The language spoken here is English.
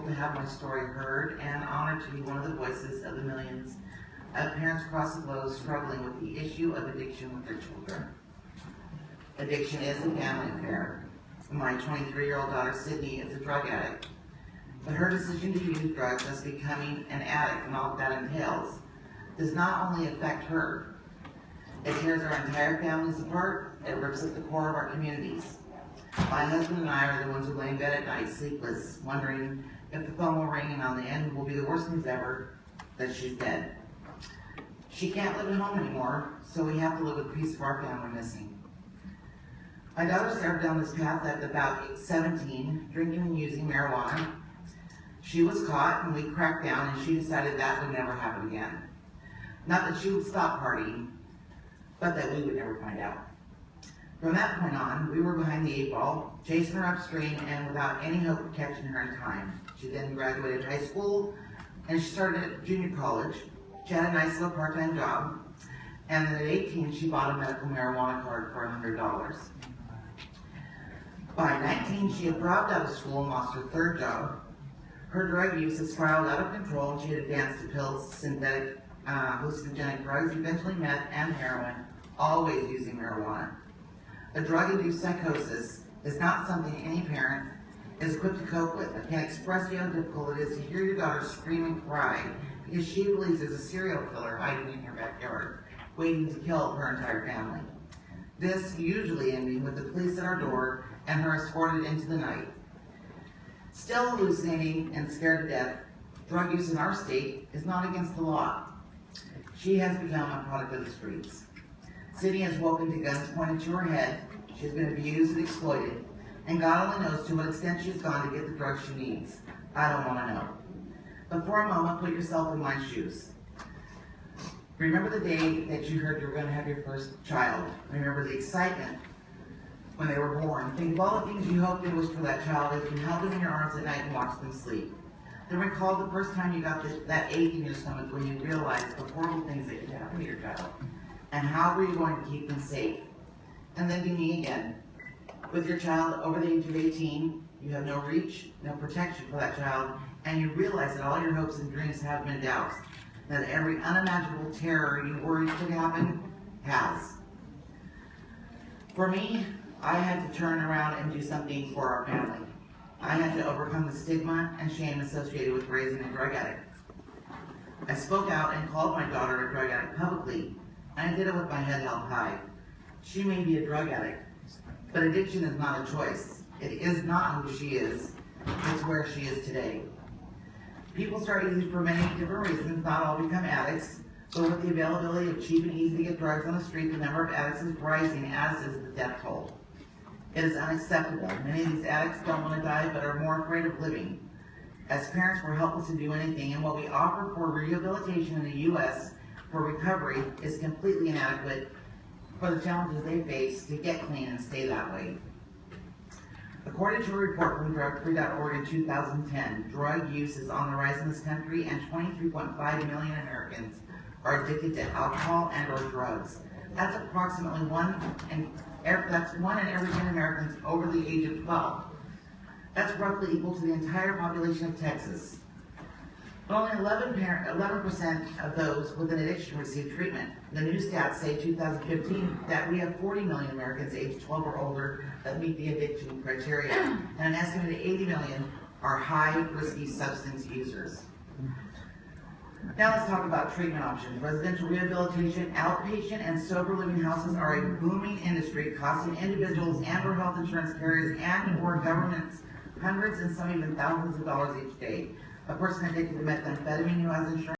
to have my story heard and honored to be one of the voices of the millions of parents across the globe struggling with the issue of addiction with their children. Addiction is a family affair. My 23-year-old daughter, Sydney, is a drug addict. But her decision to use drugs as becoming an addict and all that entails does not only affect her. It tears our entire families apart. It rips at the core of our communities. My husband and I are the ones who lay in bed at night sleepless, wondering if the phone will ring and on the end will be the worst news ever, that she's dead. She can't live at home anymore, so we have to live with a piece of our family missing. My daughter started down this path at about 17, drinking and using marijuana. She was caught and we cracked down, and she decided that would never happen again. Not that she would stop partying, but that we would never find out. From that point on, we were behind the 8 ball, chasing her upstream and without any hope of catching her in time. She then graduated high school and she started at junior college. She had a nice little part-time job, and then at 18 she bought a medical marijuana card for $100. By 19 she had dropped out of school and lost her third job. Her drug use had spiraled out of control and she had advanced to pills, synthetic hallucinogenic drugs, eventually meth and heroin, always using marijuana. A drug-induced psychosis is not something any parent is equipped to cope with. I can't express how difficult it is to hear your daughter scream and cry because she believes there's a serial killer hiding in your backyard, waiting to kill her entire family. This usually ending with the police at our door and her escorted into the night. Still hallucinating and scared to death, drug use in our state is not against the law. She has become a product of the streets. Sydney has woken to guns pointed to her head. She has been abused and exploited, and God only knows to what extent she's gone to get the drugs she needs. I don't want to know. But for a moment, put yourself in my shoes. Remember the day that you heard you were going to have your first child. Remember the excitement when they were born. Think of all the things you hoped and wished for that child as you held them in your arms at night and watched them sleep. Then recall the first time you got that ache in your stomach when you realized the horrible things that could happen to your child. And how were you going to keep them safe? And then be me again. With your child over the age of 18, you have no reach, no protection for that child, and you realize that all your hopes and dreams have been doused. That every unimaginable terror you worried could happen has. For me, I had to turn around and do something for our family. I had to overcome the stigma and shame associated with raising a drug addict. I spoke out and called my daughter a drug addict publicly, and I did it with my head held high. She may be a drug addict, but addiction is not a choice. It is not who she is, it's where she is today. People start using for many different reasons, not all become addicts, but with the availability of cheap and easy to get drugs on the street, the number of addicts is rising, as is the death toll. It is unacceptable. Many of these addicts don't want to die, but are more afraid of living. As parents, we're helpless to do anything, and what we offer for rehabilitation in the U.S. for recovery is completely inadequate for the challenges they face to get clean and stay that way. According to a report from drugfree.org in 2010, drug use is on the rise in this country, and 23.5 million Americans are addicted to alcohol and or drugs. That's approximately one in every 10 Americans over the age of 12. That's roughly equal to the entire population of Texas. But only 11% of those with an addiction receive treatment. The new stats say 2015 that we have 40 million Americans aged 12 or older that meet the addiction criteria, and an estimated 80 million are high risky substance users. Now let's talk about treatment options. Residential rehabilitation, outpatient, and sober living houses are a booming industry, costing individuals and or health insurance carriers and or governments hundreds and some even thousands of dollars each day. A person addicted to methamphetamine who has insurance